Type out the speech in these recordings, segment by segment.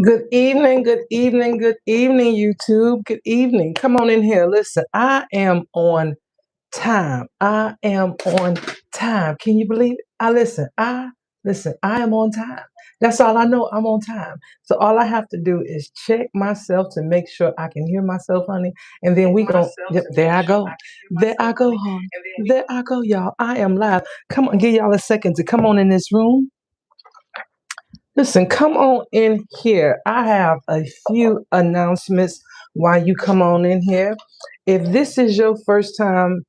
Good evening, good evening, YouTube. Good evening. Come on in here. Listen, I am on time. I am on time. Can you believe it? I am on time. That's all I know. I'm on time. So all I have to do is check myself to make sure I can hear myself, honey. And then we go. Yep, there I go. There I go, hon. There I go, y'all. I am live. Come on, give y'all a second to come on in this room. Listen, come on in here. I have a few announcements while you come on in here. If this is your first time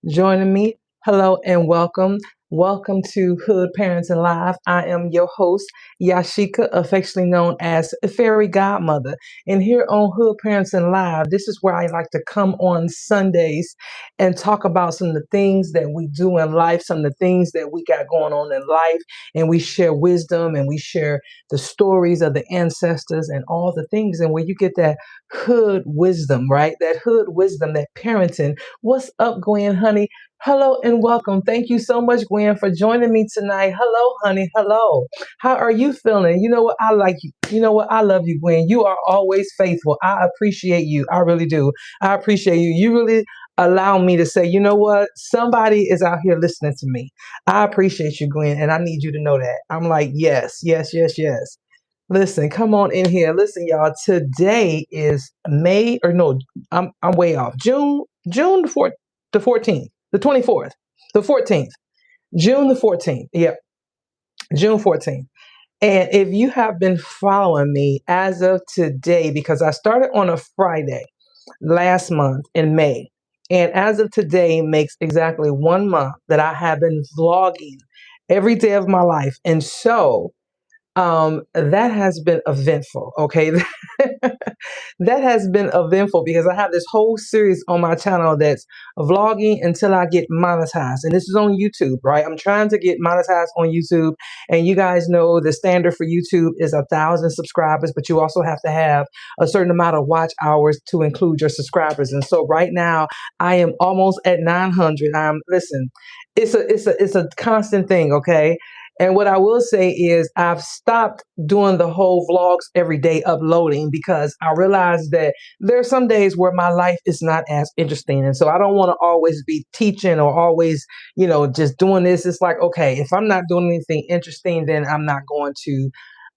joining me, hello and welcome. Welcome to Hood Parenting Live. I am your host, Yashika, affectionately known as Fairy Godmother. And here on Hood Parenting Live, this is where I like to come on Sundays and talk about some of the things that we do in life, some of the things that we got going on in life, and we share wisdom and we share the stories of the ancestors and all the things. And when you get that hood wisdom, right? That hood wisdom, that parenting. What's up, Gwen, honey? Hello and welcome. Thank you so much, Gwen, for joining me tonight. Hello, honey. Hello. How are you feeling? You know what? I like you. You know what? I love you, Gwen. You are always faithful. I appreciate you. I really do. I appreciate you. You really allow me to say, you know what? Somebody is out here listening to me. I appreciate you, Gwen, and I need you to know that. I'm like, yes, yes, yes, yes. Listen, come on in here. Listen, y'all. Today is May, or no, I'm way off. June the 14th, the 24th, the 14th, June the 14th. Yep, June 14th. And if you have been following me as of today, because I started on a Friday last month in May, and as of today makes exactly 1 month that I have been vlogging every day of my life. And so that has been eventful. Okay. That has been eventful because I have this whole series on my channel that's vlogging until I get monetized. And this is on YouTube, right? I'm trying to get monetized on YouTube. And you guys know the standard for YouTube is 1,000 subscribers, but you also have to have a certain amount of watch hours to include your subscribers. And so right now I am almost at 900. Listen, it's a constant thing, okay? And what I will say is I've stopped doing the whole vlogs every day uploading because I realize that there are some days where my life is not as interesting. And so I don't want to always be teaching or always, just doing this. It's like, okay, if I'm not doing anything interesting, then I'm not going to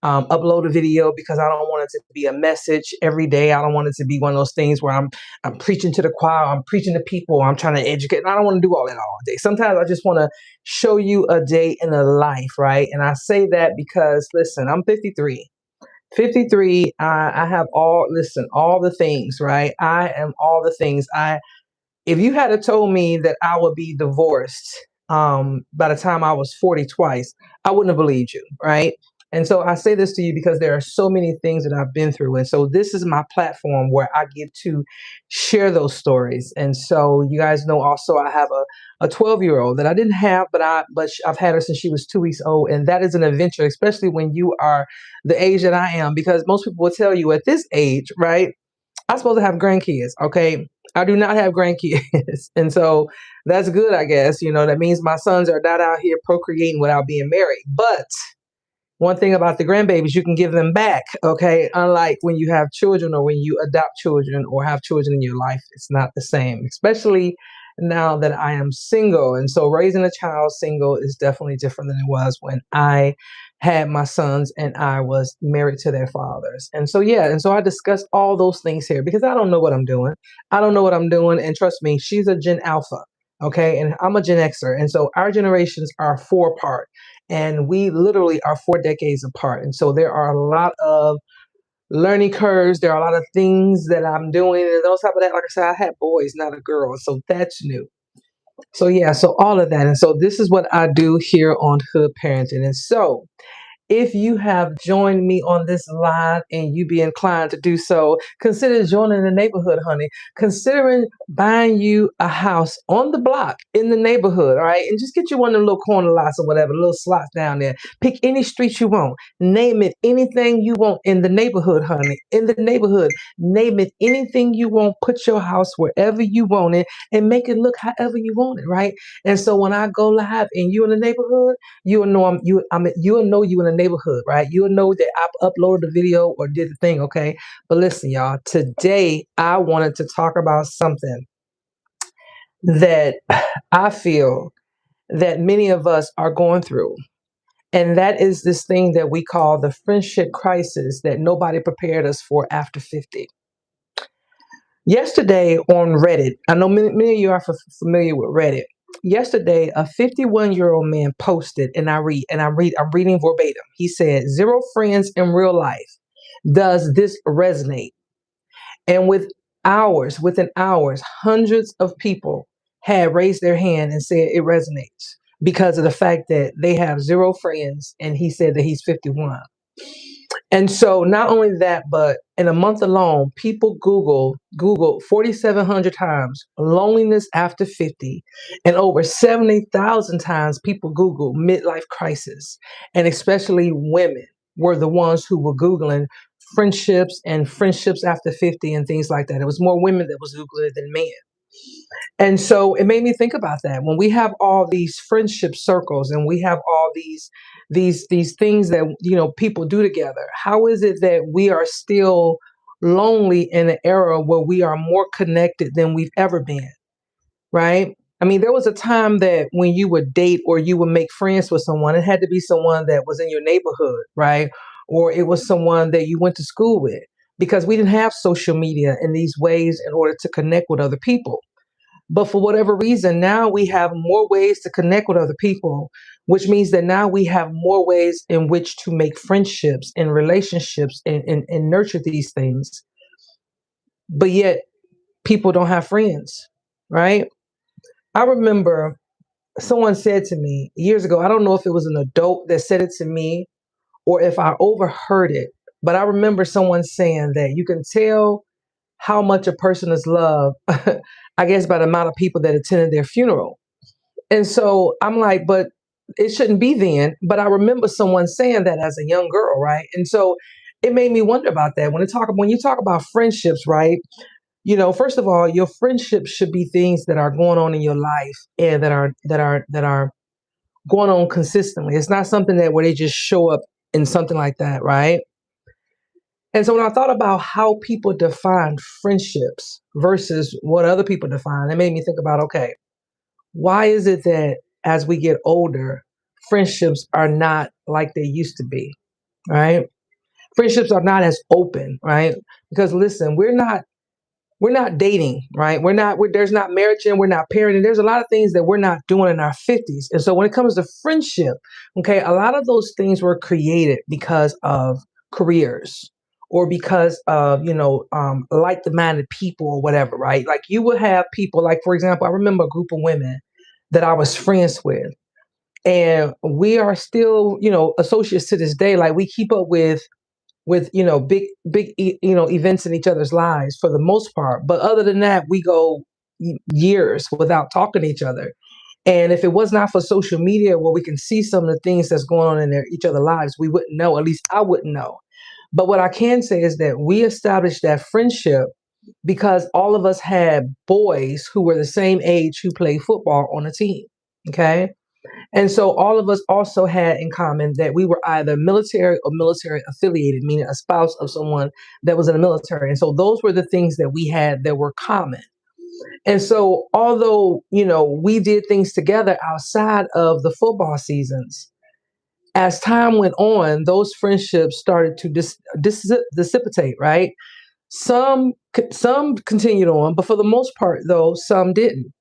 upload a video because I don't want it to be a message every day. I don't want it to be one of those things where I'm preaching to the choir, I'm preaching to people, I'm trying to educate. And I don't want to do all that all day. Sometimes I just want to show you a day in a life, right? And I say that because, listen, I'm 53. 53, I have all the things, right? I am all the things. If you had told me that I would be divorced by the time I was 40 twice, I wouldn't have believed you, right? And so I say this to you because there are so many things that I've been through. And so this is my platform where I get to share those stories. And so you guys know also I have a 12-year-old that I didn't have, I've had her since she was 2 weeks old. And that is an adventure, especially when you are the age that I am, because most people will tell you at this age, right? I'm supposed to have grandkids. Okay. I do not have grandkids. And so that's good, I guess. That means my sons are not out here procreating without being married. But one thing about the grandbabies, you can give them back. Okay. Unlike when you have children or when you adopt children or have children in your life, it's not the same, especially now that I am single. And so raising a child single is definitely different than it was when I had my sons and I was married to their fathers. And so, yeah. And so I discussed all those things here because I don't know what I'm doing. I don't know what I'm doing. And trust me, she's a Gen Alpha. Okay. And I'm a Gen Xer. And so our generations are 4 apart and we literally are 4 decades apart. And so there are a lot of learning curves. There are a lot of things that I'm doing. And on top of that, like I said, I had boys, not a girl. So that's new. So yeah, so all of that. And so this is what I do here on Hood Parenting. And so if you have joined me on this live and you be inclined to do so, consider joining the neighborhood, honey. Considering buying you a house on the block in the neighborhood, all right? And just get you one of the little corner lots or whatever, little slots down there. Pick any street you want. Name it anything you want in the neighborhood, honey. In the neighborhood. Name it anything you want. Put your house wherever you want it and make it look however you want it, right? And so when I go live and you in the neighborhood, you'll know you'll know you in the neighborhood, right? You'll know that I uploaded the video or did the thing, okay? But listen, y'all, today I wanted to talk about something that I feel that many of us are going through. And that is this thing that we call the friendship crisis that nobody prepared us for after 50. Yesterday on Reddit, I know many of you are familiar with Reddit. Yesterday, a 51-year-old man posted, and I'm reading verbatim. He said, "Zero friends in real life. Does this resonate?" And within hours, hundreds of people had raised their hand and said it resonates because of the fact that they have zero friends, and he said that he's 51. And so not only that, but in a month alone, people Google 4,700 times loneliness after 50, and over 70,000 times people Google midlife crisis. And especially women were the ones who were Googling friendships and friendships after 50 and things like that. It was more women that was Googling it than men. And so it made me think about that. When we have all these friendship circles and we have all these things that people do together, how is it that we are still lonely in an era where we are more connected than we've ever been, right? I mean, there was a time that when you would date or you would make friends with someone, it had to be someone that was in your neighborhood, right? Or it was someone that you went to school with, because we didn't have social media in these ways in order to connect with other people. But for whatever reason, now we have more ways to connect with other people, which means that now we have more ways in which to make friendships and relationships and nurture these things. But yet people don't have friends, right? I remember someone said to me years ago, I don't know if it was an adult that said it to me or if I overheard it, but I remember someone saying that you can tell how much a person is loved, I guess, by the amount of people that attended their funeral. And so I'm like, but it shouldn't be then. But I remember someone saying that as a young girl, right? And so it made me wonder about that. When you talk about friendships, right? First of all, your friendships should be things that are going on in your life and that are going on consistently. It's not something that where they just show up in something like that, right? And so when I thought about how people define friendships versus what other people define, it made me think about, okay, why is it that as we get older, friendships are not like they used to be, right? Friendships are not as open, right? Because listen, we're not dating, right? There's not marriage and we're not parenting. There's a lot of things that we're not doing in our 50s. And so when it comes to friendship, okay, a lot of those things were created because of careers or because of, like-minded people or whatever, right? Like you would have people, like, for example, I remember a group of women that I was friends with. And we are still, associates to this day. Like we keep up with big events in each other's lives for the most part, but other than that we go years without talking to each other. And if it was not for social media where we can see some of the things that's going on in each other's lives, we wouldn't know. At least I wouldn't know. But what I can say is that we established that friendship because all of us had boys who were the same age who played football on a team. Okay. And so all of us also had in common that we were either military or military affiliated, meaning a spouse of someone that was in the military. And so those were the things that we had that were common. And so although, we did things together outside of the football seasons, as time went on, those friendships started to dissipate, right? Some continued on, but for the most part, though, some didn't.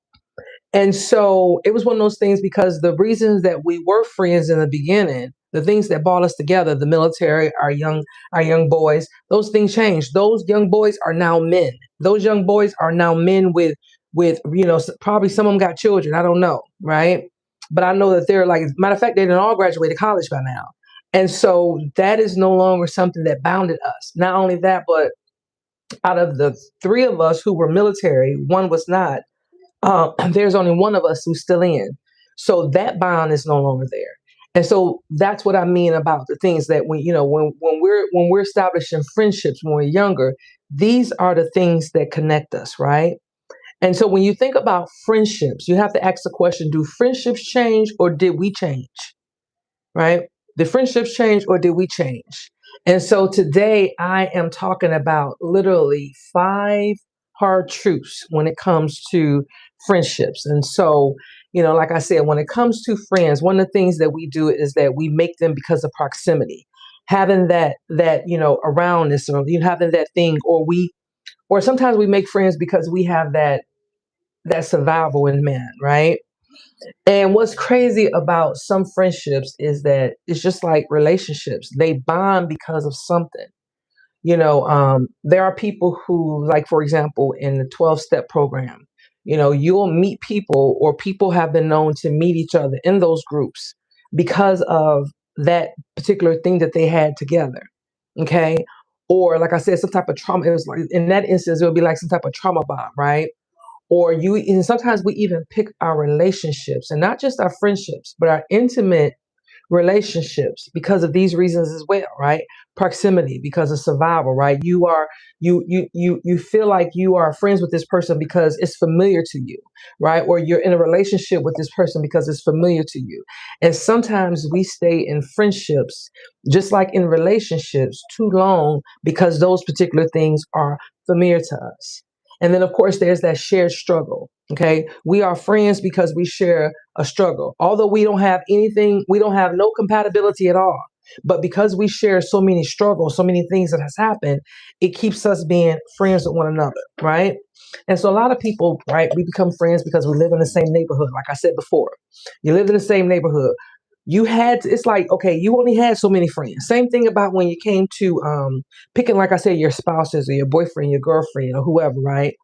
And so it was one of those things because the reasons that we were friends in the beginning, the things that brought us together, the military, our young boys, those things changed. Those young boys are now men. Those young boys are now men with probably some of them got children. I don't know, right? But I know that they're like, matter of fact, they didn't all graduate college by now. And so that is no longer something that bounded us. Not only that, but out of the three of us who were military, one was not. There's only one of us who's still in. So that bond is no longer there. And so that's what I mean about the things that when we're establishing friendships when we're younger, these are the things that connect us, right? And so when you think about friendships, you have to ask the question, do friendships change or did we change? Right? Did friendships change or did we change? And so today I am talking about literally 5 hard truths when it comes to friendships. And so, like I said, when it comes to friends, one of the things that we do is that we make them because of proximity. Having that aroundness, or you having that thing, or sometimes we make friends because we have that survival in man, right? And what's crazy about some friendships is that it's just like relationships. They bond because of something. There are people who, like, for example, in the 12-step program, you'll meet people, or people have been known to meet each other in those groups because of that particular thing that they had together. Okay. Or, like I said, some type of trauma. It was like, in that instance, it would be like some type of trauma bond, right? And sometimes we even pick our relationships, and not just our friendships, but our intimate relationships, because of these reasons as well, right? Proximity, because of survival, right? You feel like you are friends with this person because it's familiar to you, right? Or you're in a relationship with this person because it's familiar to you. And sometimes we stay in friendships, just like in relationships, too long because those particular things are familiar to us. And then, of course, there's that shared struggle. Okay. We are friends because we share a struggle. Although we don't have anything, we don't have no compatibility at all. But because we share so many struggles, so many things that has happened, it keeps us being friends with one another, right? And so a lot of people, right, we become friends because we live in the same neighborhood. Like I said before, you live in the same neighborhood. It's like, okay, you only had so many friends. Same thing about when you came to picking, like I said, your spouses or your boyfriend, your girlfriend, or whoever, right?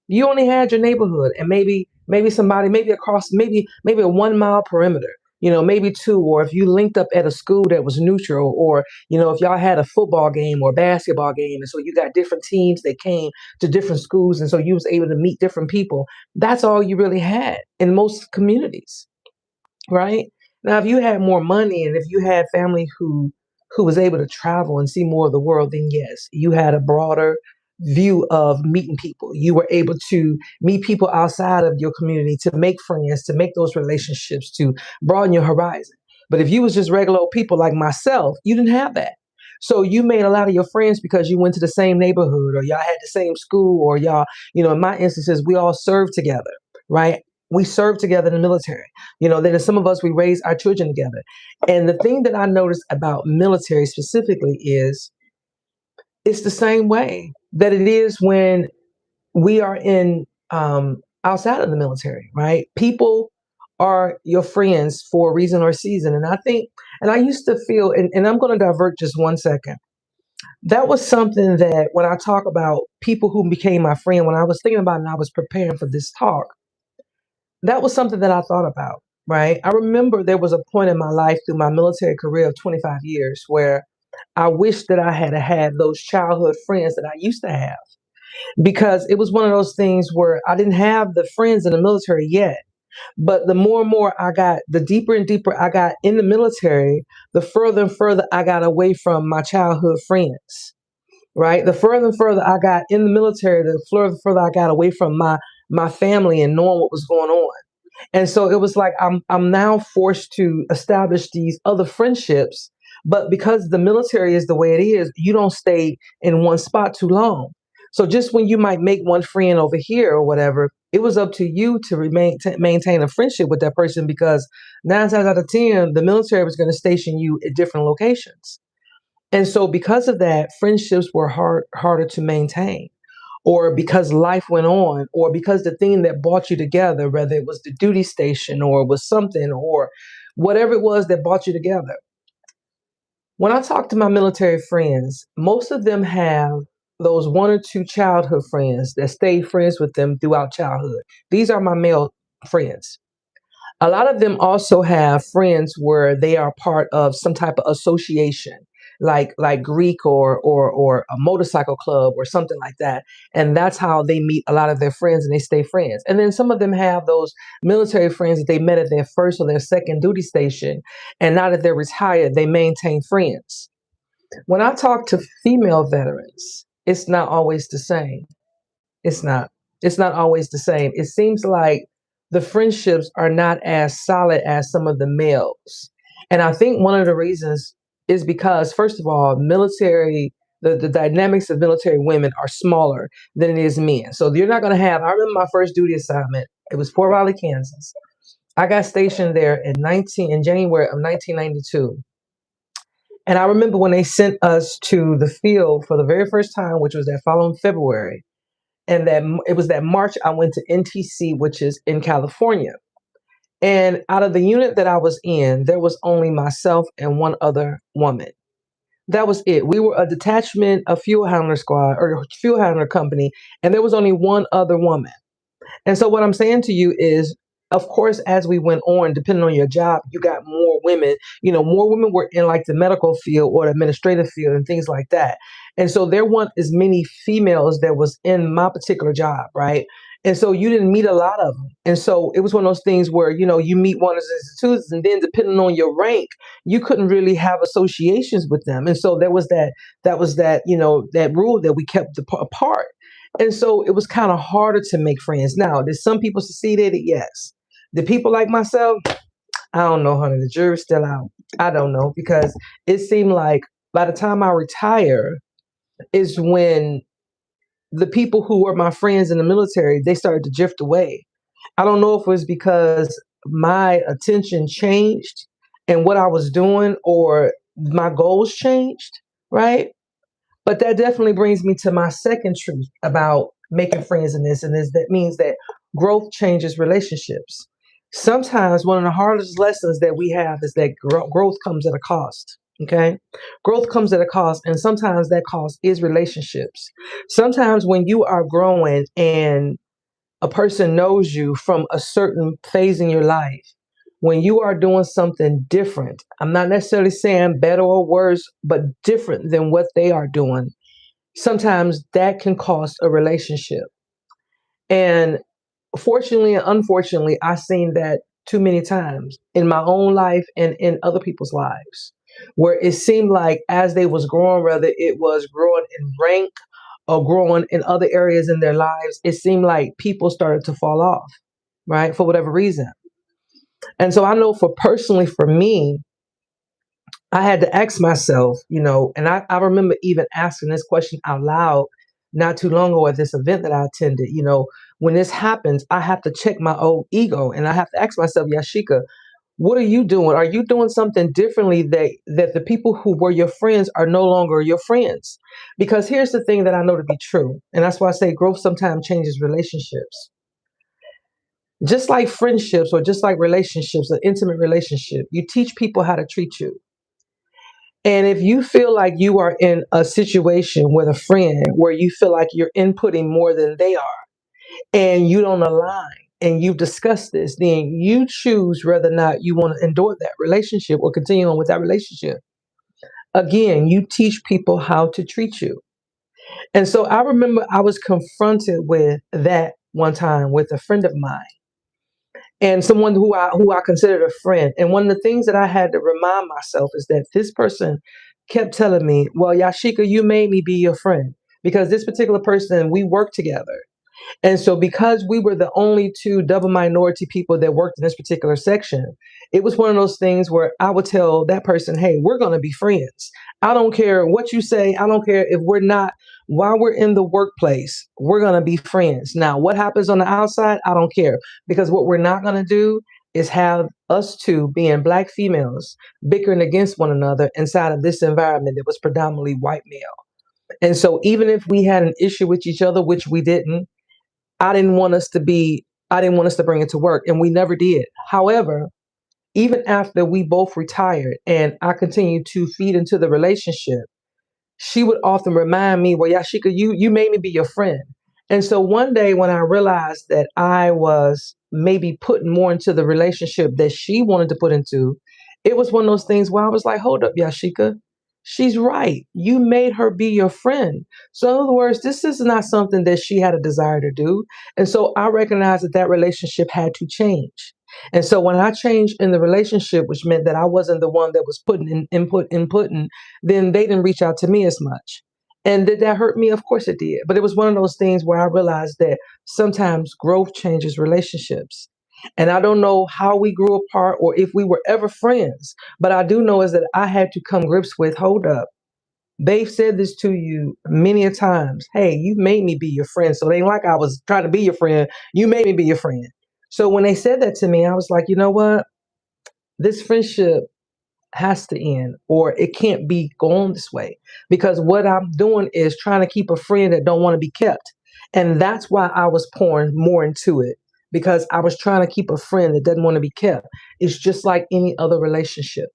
You only had your neighborhood, and maybe somebody, maybe across, maybe a 1 mile perimeter, maybe two. Or if you linked up at a school that was neutral, or if y'all had a football game or basketball game, and so you got different teams that came to different schools, and so you was able to meet different people. That's all you really had in most communities, right? Now, if you had more money, and if you had family who was able to travel and see more of the world, then yes, you had a broader view of meeting people. You were able to meet people outside of your community, to make friends, to make those relationships, to broaden your horizon. But if you was just regular old people like myself, you didn't have that. So you made a lot of your friends because you went to the same neighborhood, or y'all had the same school, or y'all, in my instances, we all served together, right? We served together in the military. Then some of us, we raise our children together. And the thing that I noticed about military specifically is it's the same way that it is when we are in outside of the military, right? People are your friends for a reason or season. And I think, and I used to feel, and I'm going to divert just 1 second. That was something that when I talk about people who became my friend, when I was thinking about it and I was preparing for this talk, that was something that I thought about, right? I remember there was a point in my life through my military career of 25 years where I wish that I had those childhood friends that I used to have, because it was one of those things where I didn't have the friends in the military yet. But the more and more I got, the deeper and deeper I got in the military, the further and further I got away from my childhood friends, right? The further and further I got in the military, the further and further I got away from my family and knowing what was going on. And so it was like I'm now forced to establish these other friendships, but because the military is the way it is, you don't stay in one spot too long. So just when you might make one friend over here or whatever, it was up to you to maintain a friendship with that person, because 9 times out of 10, the military was going to station you at different locations. And so because of that, friendships were harder to maintain, or because life went on, or because the thing that brought you together, whether it was the duty station or it was something, or whatever it was that brought you together. When I talk to my military friends, most of them have those one or two childhood friends that stayed friends with them throughout childhood. These are my male friends. A lot of them also have friends where they are part of some type of association, like Greek or a motorcycle club or something like that. And that's how they meet a lot of their friends and they stay friends. And then some of them have those military friends that they met at their first or their second duty station. And now that they're retired, they maintain friends. When I talk to female veterans, it's not always the same. It's not. It's not always the same. It seems like the friendships are not as solid as some of the males. And I think one of the reasons is because, first of all, the dynamics of military women are smaller than it is men. So you're not going to have, I remember my first duty assignment, it was Fort Riley, Kansas. I got stationed there in January of 1992. And I remember when they sent us to the field for the very first time, which was that following February, and that it was that March I went to NTC, which is in California. And out of the unit that I was in, there was only myself and one other woman. That was it. We were a detachment, a fuel handler squad or fuel handler company, and there was only one other woman. And so what I'm saying to you is, of course, as we went on, depending on your job, you got more women. More women were in like the medical field or the administrative field and things like that. And so there weren't as many females that was in my particular job, right? And so you didn't meet a lot of them. And so it was one of those things where, you meet one of the institutions, and then depending on your rank, you couldn't really have associations with them. And so that rule that we kept apart. And so it was kind of harder to make friends. Now, did some people succeed at it? Yes. The people like myself, I don't know, honey. The jury's still out. I don't know because it seemed like by the time I retire is when the people who were my friends in the military, they started to drift away. I don't know if it was because my attention changed and what I was doing or my goals changed, right? But that definitely brings me to my second truth about making friends in this, and that means that growth changes relationships. Sometimes one of the hardest lessons that we have is that growth comes at a cost. Okay, growth comes at a cost, and sometimes that cost is relationships. Sometimes when you are growing and a person knows you from a certain phase in your life, when you are doing something different, I'm not necessarily saying better or worse, but different than what they are doing, sometimes that can cost a relationship. And fortunately and unfortunately, I've seen that too many times in my own life and in other people's lives, where it seemed like as they was growing, whether it was growing in rank or growing in other areas in their lives, it seemed like people started to fall off, right? For whatever reason. And so I know for me, I had to ask myself, and I remember even asking this question out loud not too long ago at this event that I attended. When this happens, I have to check my old ego and I have to ask myself, Yashika, what are you doing? Are you doing something differently that the people who were your friends are no longer your friends? Because here's the thing that I know to be true. And that's why I say growth sometimes changes relationships. Just like friendships or just like relationships, an intimate relationship, you teach people how to treat you. And if you feel like you are in a situation with a friend where you feel like you're inputting more than they are and you don't align and you've discussed this, then you choose whether or not you want to endure that relationship or continue on with that relationship. Again, you teach people how to treat you. And so I remember I was confronted with that one time with a friend of mine and someone who I considered a friend. And one of the things that I had to remind myself is that this person kept telling me, "Well, Yashika, you made me be your friend because this particular person we worked together." And so, because we were the only two double minority people that worked in this particular section, it was one of those things where I would tell that person, hey, we're going to be friends. I don't care what you say. I don't care if we're not, while we're in the workplace, we're going to be friends. Now, what happens on the outside, I don't care. Because what we're not going to do is have us two being Black females bickering against one another inside of this environment that was predominantly white male. And so, even if we had an issue with each other, which we didn't, I didn't want us to bring it to work, and we never did. However, even after we both retired and I continued to feed into the relationship, she would often remind me, well, Yashika, you made me be your friend. And so one day when I realized that I was maybe putting more into the relationship that she wanted to put into, it was one of those things where I was like, hold up, Yashika. She's right. You made her be your friend. So, in other words, this is not something that she had a desire to do. And so I recognized that that relationship had to change. And so when I changed in the relationship, which meant that I wasn't the one that was putting in inputting, then they didn't reach out to me as much. And did that hurt me? Of course it did. But it was one of those things where I realized that sometimes growth changes relationships. And I don't know how we grew apart or if we were ever friends, but I do know is that I had to come grips with, hold up. They've said this to you many a times. Hey, you made me be your friend. So it ain't like I was trying to be your friend. You made me be your friend. So when they said that to me, I was like, you know what? This friendship has to end or it can't be going this way because what I'm doing is trying to keep a friend that don't want to be kept. And that's why I was pouring more into it because I was trying to keep a friend that doesn't want to be kept. It's just like any other relationship,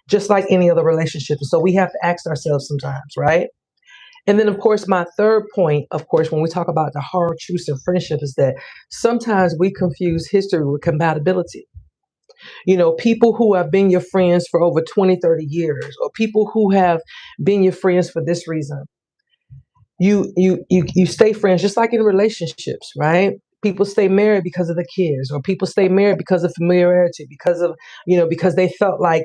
just like any other relationship. So we have to ask ourselves sometimes, right? And then, of course, my third point, of course, when we talk about the hard truths of friendship, is that sometimes we confuse history with compatibility. People who have been your friends for over 20, 30 years, or people who have been your friends for this reason, you stay friends just like in relationships, right? People stay married because of the kids, or people stay married because of familiarity, because of because they felt like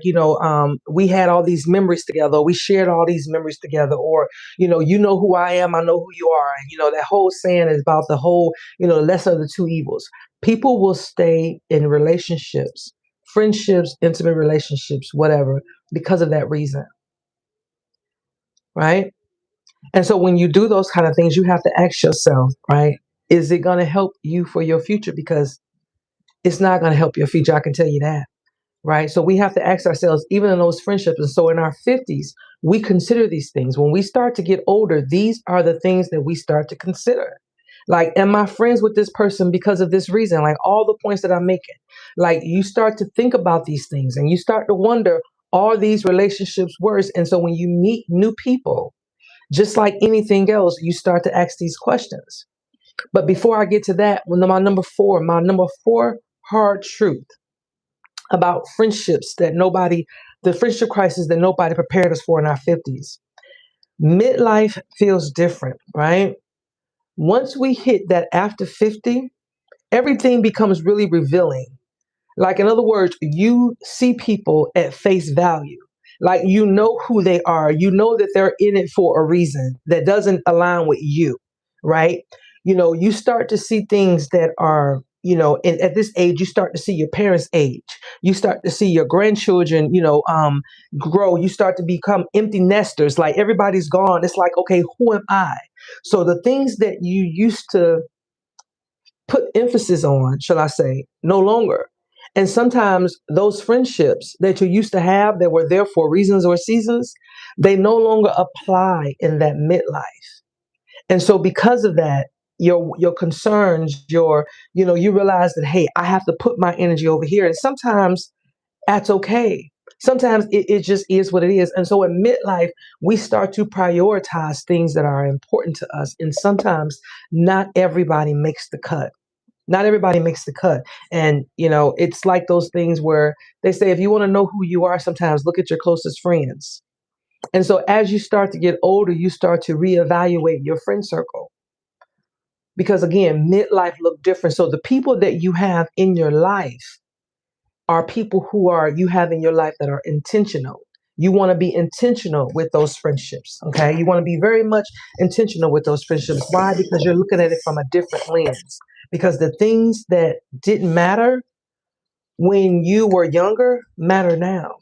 we had all these memories together, or we shared all these memories together, or you know who I am, I know who you are, and that whole saying is about the whole lesser of the two evils. People will stay in relationships, friendships, intimate relationships, whatever, because of that reason, right? And so when you do those kind of things, you have to ask yourself, right? Is it going to help you for your future? Because it's not going to help your future. I can tell you that, right? So we have to ask ourselves, even in those friendships. And so in our 50s, we consider these things. When we start to get older, these are the things that we start to consider. Like, am I friends with this person because of this reason? Like all the points that I'm making. Like you start to think about these things and you start to wonder, are these relationships worse? And so when you meet new people, just like anything else, you start to ask these questions. But before I get to that, my number four hard truth about friendships the friendship crisis that nobody prepared us for in our 50s. Midlife feels different, right? Once we hit that after 50, everything becomes really revealing. Like, in other words, you see people at face value. Like, you know who they are. You know that they're in it for a reason that doesn't align with you, right? You start to see things that are, and at this age, you start to see your parents' age. You start to see your grandchildren, grow. You start to become empty nesters. Like, everybody's gone. It's like, okay, who am I? So the things that you used to put emphasis on, shall I say, no longer. And sometimes those friendships that you used to have that were there for reasons or seasons, they no longer apply in that midlife. And so because of that, your concerns, you realize that, hey, I have to put my energy over here. And sometimes that's okay. Sometimes it just is what it is. And so in midlife, we start to prioritize things that are important to us. And sometimes not everybody makes the cut. Not everybody makes the cut. And, it's like those things where they say, if you want to know who you are, sometimes look at your closest friends. And so as you start to get older, you start to reevaluate your friend circle. Because again, midlife look different. So the people that you have in your life are people who are you have in your life that are intentional. You want to be intentional with those friendships. Okay. You want to be very much intentional with those friendships. Why? Because you're looking at it from a different lens. Because the things that didn't matter when you were younger matter now.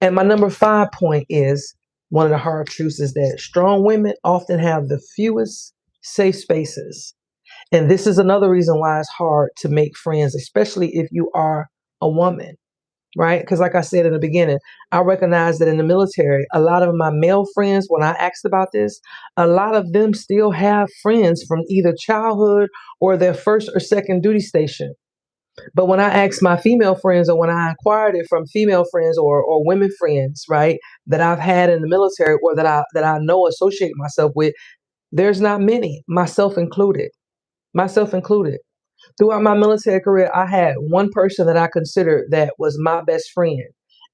And my number 5 point is one of the hard truths is that strong women often have the fewest safe spaces. And this is another reason why it's hard to make friends, especially if you are a woman, right? Because, like I said in the beginning, I recognize that in the military, a lot of my male friends, when I asked about this, a lot of them still have friends from either childhood or their first or second duty station. But when I asked my female friends, or when I acquired it from female friends or women friends, right, that I've had in the military or that I know associate myself with, there's not many, myself included. Myself included. Throughout my military career, I had one person that I considered that was my best friend.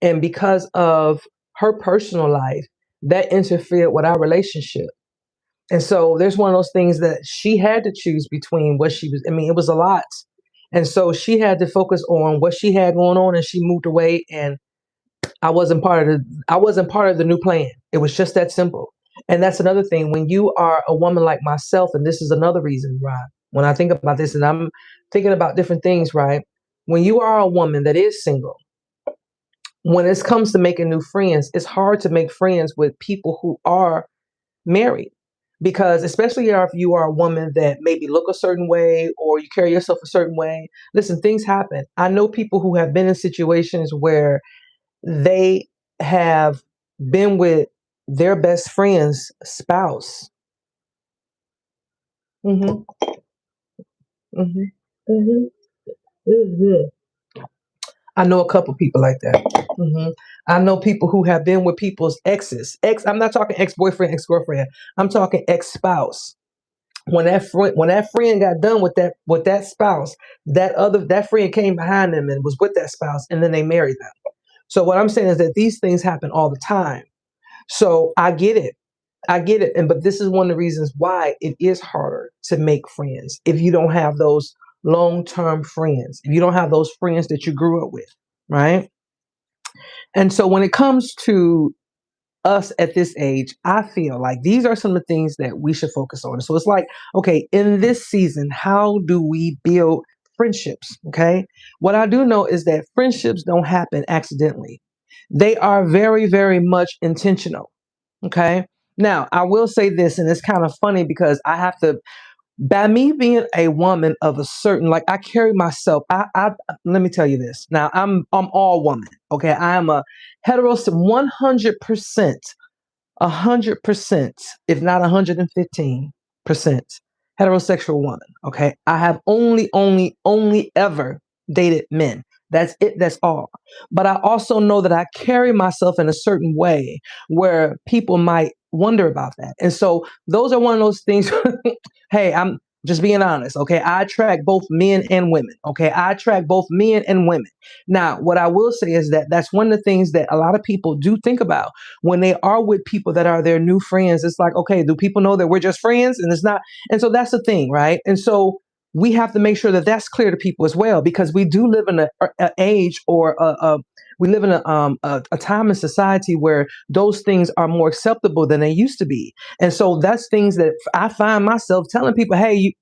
And because of her personal life, that interfered with our relationship. And so there's one of those things that she had to choose between what she was, I mean, it was a lot. And so she had to focus on what she had going on and she moved away and I wasn't part of the new plan. It was just that simple. And that's another thing. When you are a woman like myself, and this is another reason, right? When I think about this and I'm thinking about different things, right? when you are a woman that is single, when it comes to making new friends, it's hard to make friends with people who are married. Because especially if you are a woman that maybe look a certain way or you carry yourself a certain way, listen, things happen. I know people who have been in situations where they have been with their best friend's spouse. Hmm. Hmm. Hmm. Hmm. I know a couple people like that. Hmm. I know people who have been with people's exes. I'm not talking ex boyfriend, ex girlfriend. I'm talking ex spouse. When that friend got done with that spouse, that friend came behind them and was with that spouse, and then they married them. So what I'm saying is that these things happen all the time. So I get it. I get it. And but this is one of the reasons why it is harder to make friends if you don't have those long-term friends, if you don't have those friends that you grew up with, right? And so when it comes to us at this age, I feel like these are some of the things that we should focus on. So it's like, okay, in this season, how do we build friendships? Okay. What I do know is that friendships don't happen accidentally, they are very, very much intentional. Okay. Now, I will say this, and it's kind of funny because I have to, by me being a woman of a certain, like I carry myself, let me tell you this. Now, I'm all woman. Okay. I am a hetero 100%, 100%, if not 115% heterosexual woman. Okay. I have only ever dated men. That's it. That's all. But I also know that I carry myself in a certain way where people might wonder about that. And so those are one of those things. Hey, I'm just being honest. Okay. I attract both men and women. Okay. I attract both men and women. Now, what I will say is that that's one of the things that a lot of people do think about when they are with people that are their new friends. It's like, okay, do people know that we're just friends? And it's not. And so that's the thing, right? And so we have to make sure that that's clear to people as well, because we do live in a age or we live in a time in society where those things are more acceptable than they used to be. And so that's things that I find myself telling people, hey,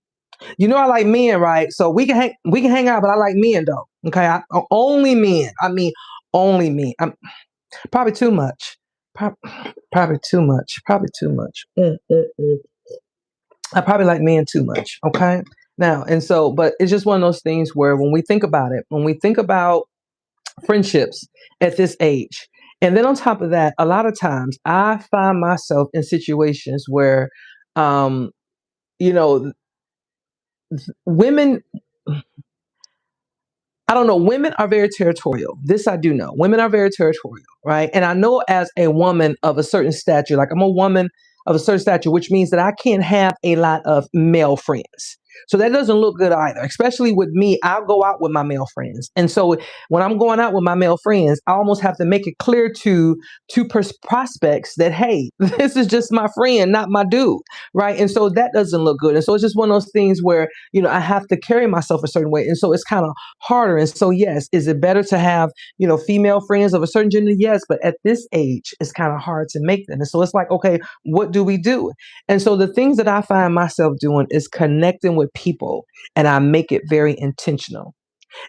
you know I like men, right? So we can hang out, but I like men though. Okay, only men. I mean, only men. I'm probably too much. Prob- Probably too much. Probably too much. I probably like men too much. Okay. Now, and so, but it's just one of those things where when we think about it, when we think about friendships at this age, and then on top of that, a lot of times I find myself in situations where, um, you know, women, I don't know. Women are very territorial. This I do know. Women are very territorial, right? And I know as a woman of a certain stature, like I'm a woman of a certain stature, which means that I can't have a lot of male friends. So that doesn't look good either, especially with me. I'll go out with my male friends. And so when I'm going out with my male friends, I almost have to make it clear to prospects that, hey, this is just my friend, not my dude, right? And so that doesn't look good. And so it's just one of those things where, I have to carry myself a certain way. And so it's kind of harder. And so, yes, is it better to have, female friends of a certain gender? Yes. But at this age, it's kind of hard to make them. And so it's like, okay, what do we do? And so the things that I find myself doing is connecting with people, and I make it very intentional.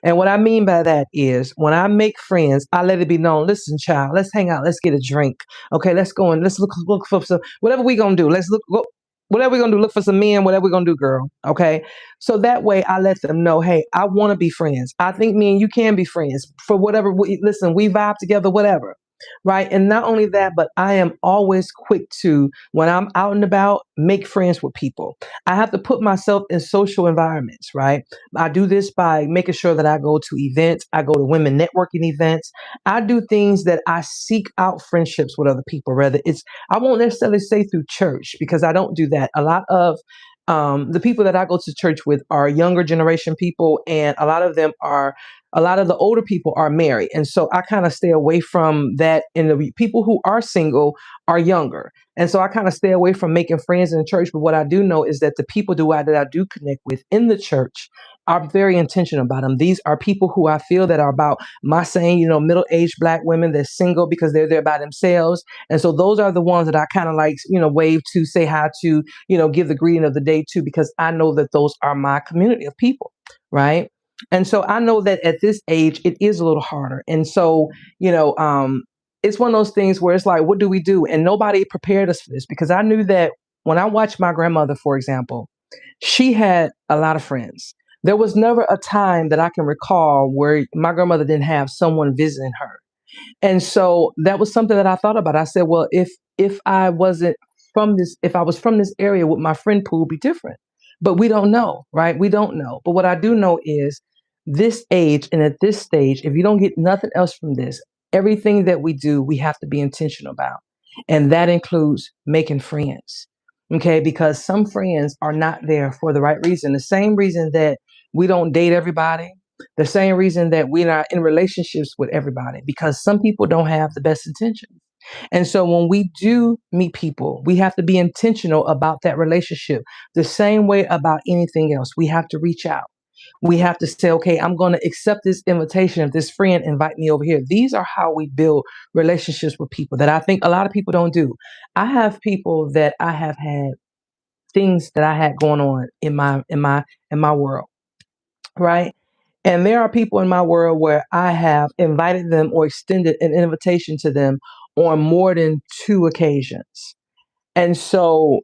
And what I mean by that is when I make friends, I let it be known, listen, child, let's hang out, let's get a drink. Okay, let's go and let's look for some whatever we gonna do. Let's look whatever we're gonna do, look for some men, whatever we're gonna do, girl. Okay. So that way I let them know, hey, I wanna be friends. I think me and you can be friends for whatever listen, we vibe together, whatever. Right. And not only that, but I am always quick to, when I'm out and about, make friends with people. I have to put myself in social environments, right? I do this by making sure that I go to events, I go to women networking events. I do things that I seek out friendships with other people. Rather, I won't necessarily say through church, because I don't do that. A lot of the people that I go to church with are younger generation people, and a lot of the older people are married. And so I kind of stay away from that. And the people who are single are younger. And so I kind of stay away from making friends in the church. But what I do know is that the people that I do connect with in the church are very intentional about them. These are people who I feel that are about my same, middle-aged Black women that's single because they're there by themselves. And so those are the ones that I kind of like, wave to, say hi to, give the greeting of the day to, because I know that those are my community of people, right? And so I know that at this age, it is a little harder. And so, you know, it's one of those things where it's like, what do we do? And nobody prepared us for this because I knew that when I watched my grandmother, for example, she had a lot of friends. There was never a time that I can recall where my grandmother didn't have someone visiting her. And so that was something that I thought about. I said, well, if I wasn't from this, if I was from this area, would my friend pool be different? But we don't know, right? We don't know. But what I do know is this age and at this stage, if you don't get nothing else from this, everything that we do, we have to be intentional about. And that includes making friends. Okay, because some friends are not there for the right reason. The same reason that we don't date everybody, the same reason that we're not in relationships with everybody, because some people don't have the best intentions. And so when we do meet people, we have to be intentional about that relationship. The same way about anything else, we have to reach out. We have to say, okay, I'm going to accept this invitation if this friend invite me over here. These are how we build relationships with people that I think a lot of people don't do. I have people that I have had things that I had going on in my world, right? And there are people in my world where I have invited them or extended an invitation to them on more than two occasions. And so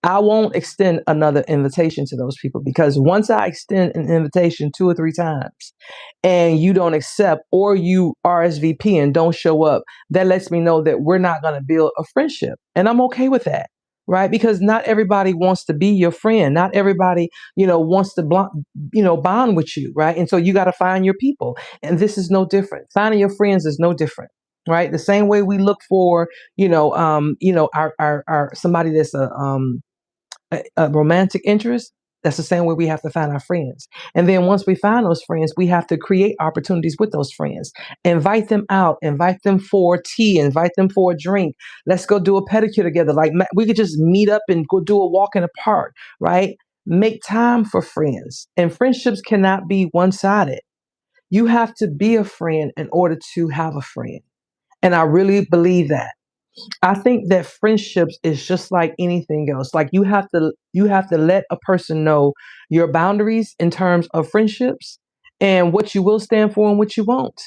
I won't extend another invitation to those people because once I extend an invitation two or three times and you don't accept or you RSVP and don't show up, that lets me know that we're not going to build a friendship. And I'm okay with that, right? Because not everybody wants to be your friend. Not everybody, wants to bond with you, right? And so you got to find your people. And this is no different. Finding your friends is no different. Right, the same way we look for, our somebody that's a romantic interest, that's the same way we have to find our friends. And then once we find those friends, we have to create opportunities with those friends. Invite them out, invite them for tea, invite them for a drink. Let's go do a pedicure together. Like we could just meet up and go do a walk in the park, right? Make time for friends. And friendships cannot be one sided. You have to be a friend in order to have a friend. And I really believe that. I think that friendships is just like anything else. Like you have to let a person know your boundaries in terms of friendships and what you will stand for and what you won't.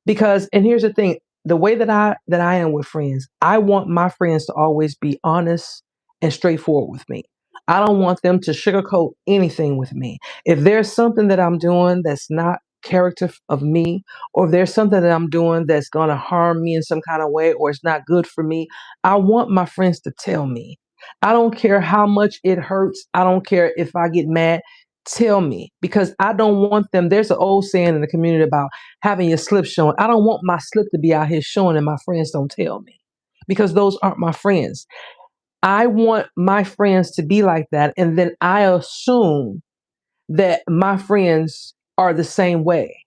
Because and here's the thing, the way that I am with friends, I want my friends to always be honest and straightforward with me. I don't want them to sugarcoat anything with me. If there's something that I'm doing that's not character of me, or if there's something that I'm doing that's going to harm me in some kind of way or it's not good for me, I want my friends to tell me. I don't care how much it hurts. I don't care if I get mad. Tell me because I don't want them. There's an old saying in the community about having your slip showing. I don't want my slip to be out here showing and my friends don't tell me because those aren't my friends. I want my friends to be like that. And then I assume that my friends are the same way.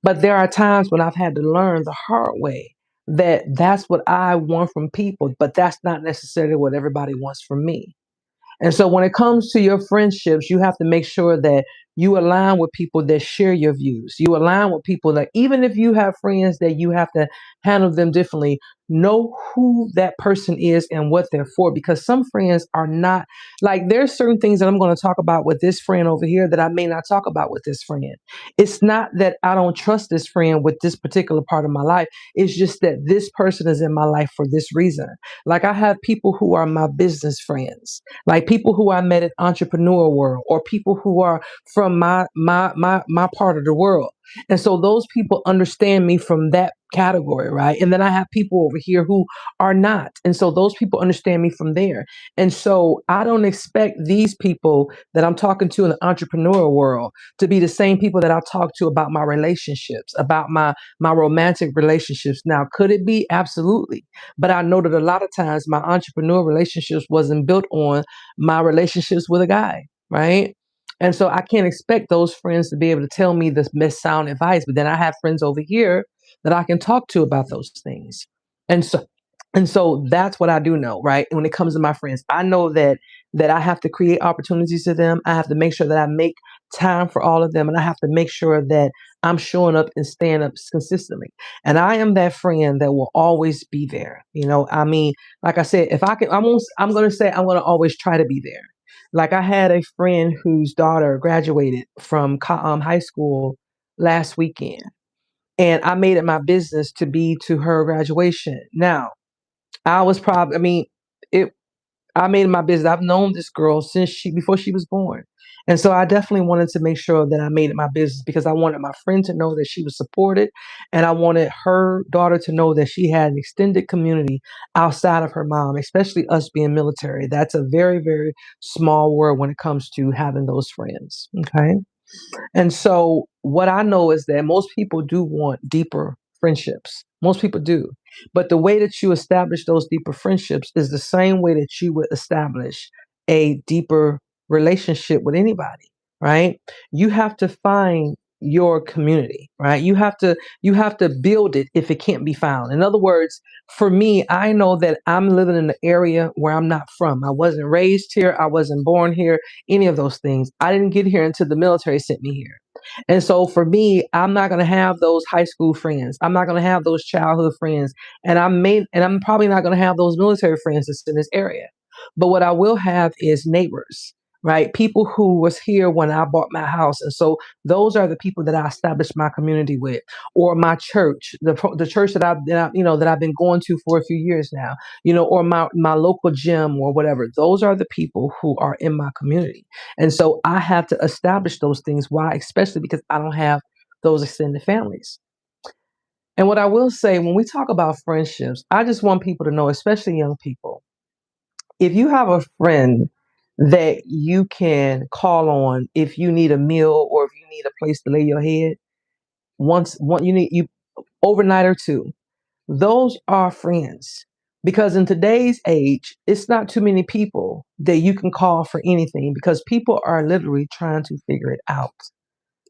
But there are times when I've had to learn the hard way that that's what I want from people, but that's not necessarily what everybody wants from me. And so when it comes to your friendships, you have to make sure that you align with people that share your views. You align with people that even if you have friends that you have to handle them differently, know who that person is and what they're for. Because some friends are not like there's certain things that I'm going to talk about with this friend over here that I may not talk about with this friend. It's not that I don't trust this friend with this particular part of my life. It's just that this person is in my life for this reason. Like I have people who are my business friends, like people who I met in entrepreneur world or people who are from my part of the world. And so those people understand me from that category, right? And then I have people over here who are not. And so those people understand me from there. And so I don't expect these people that I'm talking to in the entrepreneur world to be the same people that I talk to about my relationships, about my romantic relationships. Now, could it be? Absolutely. But I know that a lot of times my entrepreneur relationships wasn't built on my relationships with a guy, right? And so I can't expect those friends to be able to tell me this best sound advice. But then I have friends over here that I can talk to about those things. And so that's what I do know, right? When it comes to my friends, I know that I have to create opportunities to them. I have to make sure that I make time for all of them, and I have to make sure that I'm showing up and staying up consistently. And I am that friend that will always be there. I mean, like I said, if I can, I'm going to say I'm going to always try to be there. Like I had a friend whose daughter graduated from high school last weekend, and I made it my business to be to her graduation. Now, I was probably, I mean, it. I made it my business. I've known this girl since before she was born. And so I definitely wanted to make sure that I made it my business because I wanted my friend to know that she was supported. And I wanted her daughter to know that she had an extended community outside of her mom, especially us being military. That's a very, very small world when it comes to having those friends. Okay. And so, what I know is that most people do want deeper friendships. Most people do. But the way that you establish those deeper friendships is the same way that you would establish a deeper relationship with anybody, right? You have to find your community, right? You have to build it if it can't be found. In other words, for me, I know that I'm living in an area where I'm not from. I wasn't raised here, I wasn't born here, any of those things. I didn't get here until the military sent me here. And so for me, I'm not going to have those high school friends. I'm not going to have those childhood friends. And I'm probably not going to have those military friends that's in this area. But what I will have is neighbors, right? People who was here when I bought my house. And so those are the people that I established my community with, or my church, the church that I've been going to for a few years now, or my local gym or whatever. Those are the people who are in my community. And so I have to establish those things. Why? Especially because I don't have those extended families. And what I will say when we talk about friendships, I just want people to know, especially young people, if you have a friend that you can call on if you need a meal or if you need a place to lay your head, you need you overnight or two, those are friends. Because in today's age, it's not too many people that you can call for anything because people are literally trying to figure it out.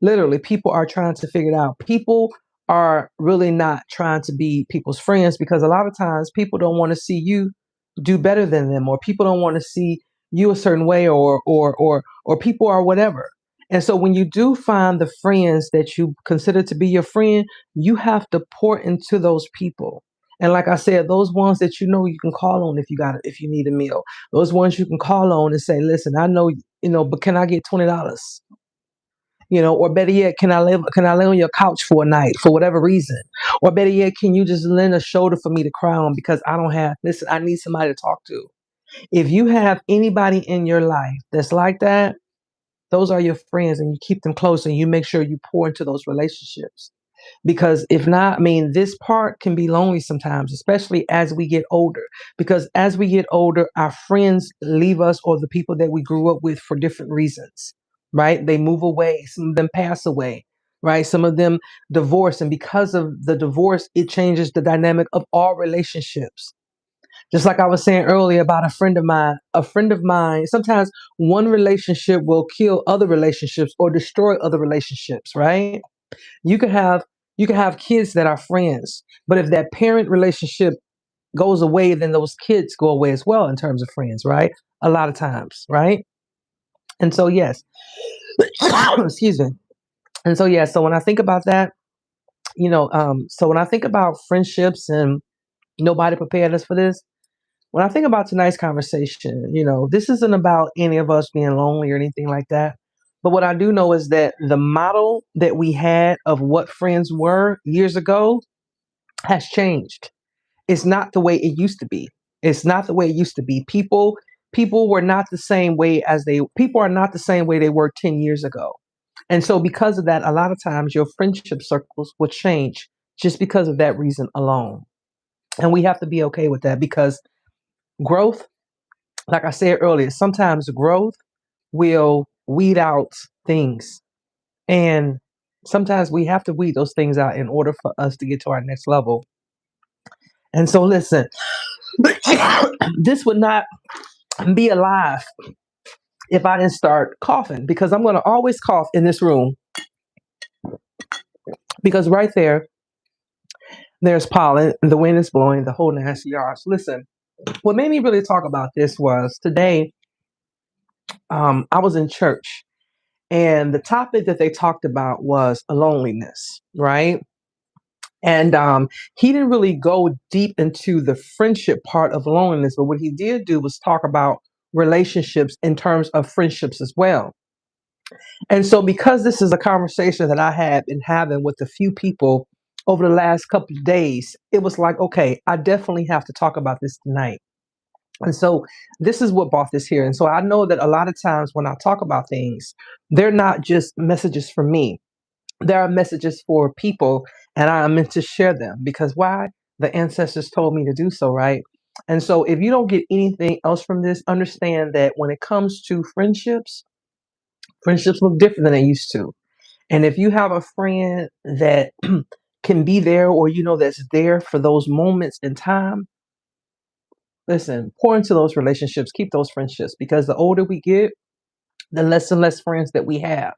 Literally, people are trying to figure it out. People are really not trying to be people's friends because a lot of times people don't want to see you do better than them, or people don't want to see you a certain way, or people are whatever. And so when you do find the friends that you consider to be your friend, you have to pour into those people. And like I said, those ones that you can call on if you need a meal. Those ones you can call on and say, listen, I know, but can I get $20? Or better yet, can I lay on your couch for a night for whatever reason? Or better yet, can you just lend a shoulder for me to cry on because I don't have, listen, I need somebody to talk to. If you have anybody in your life that's like that, those are your friends and you keep them close and you make sure you pour into those relationships. Because if not, I mean, this part can be lonely sometimes, especially as we get older. Because as we get older, our friends leave us or the people that we grew up with for different reasons, right? They move away, some of them pass away, right? Some of them divorce. And because of the divorce, it changes the dynamic of all relationships. Just like I was saying earlier about a friend of mine, sometimes one relationship will kill other relationships or destroy other relationships, right? You could have you can have kids that are friends, but if that parent relationship goes away, then those kids go away as well in terms of friends, right? A lot of times, right? And so yes, excuse me. And so yeah, so when I think about that, so when I think about friendships and nobody prepared us for this, when I think about tonight's conversation, this isn't about any of us being lonely or anything like that. But what I do know is that the model that we had of what friends were years ago has changed. It's not the way it used to be. It's not the way it used to be. People were not the same way people are not the same way they were 10 years ago. And so because of that, a lot of times your friendship circles will change just because of that reason alone. And we have to be okay with that because growth, like I said earlier, sometimes growth will weed out things. And sometimes we have to weed those things out in order for us to get to our next level. And so listen, this would not be alive if I didn't start coughing because I'm going to always cough in this room because right there's pollen, the wind is blowing, the whole nasty yards. Listen, what made me really talk about this was today I was in church and the topic that they talked about was loneliness, right? And he didn't really go deep into the friendship part of loneliness, but what he did do was talk about relationships in terms of friendships as well. And so, because this is a conversation that I have been having with a few people over the last couple of days, it was like, okay, I definitely have to talk about this tonight. And so, this is what brought this here. And so, I know that a lot of times when I talk about things, they're not just messages for me, there are messages for people, and I am meant to share them because why? The ancestors told me to do so, right? And so, if you don't get anything else from this, understand that when it comes to friendships, friendships look different than they used to. And if you have a friend that can be there or that's there for those moments in time, listen, pour into those relationships, keep those friendships because the older we get, the less and less friends that we have.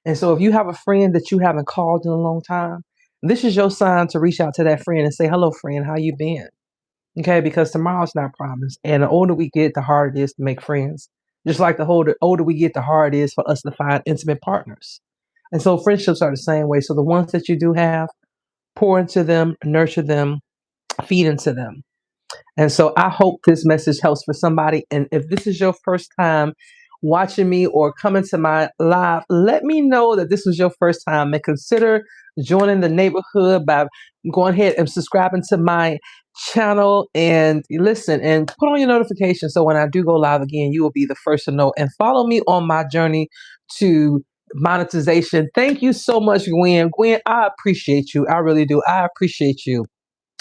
And so if you have a friend that you haven't called in a long time, this is your sign to reach out to that friend and say, "Hello friend, how you been?" Okay, because tomorrow's not promised. And the older we get, the harder it is to make friends. Just like the older we get, the harder it is for us to find intimate partners. And so friendships are the same way. So the ones that you do have, pour into them, nurture them, feed into them. And so I hope this message helps for somebody. And if this is your first time watching me or coming to my live, let me know that this was your first time and consider joining the neighborhood by going ahead and subscribing to my channel and listen and put on your notifications so when I do go live again, you will be the first to know and follow me on my journey to monetization. Thank you so much, Gwen. Gwen, I appreciate you. I really do. I appreciate you.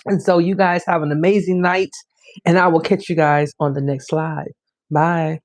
And so you guys have an amazing night, and I will catch you guys on the next slide. Bye.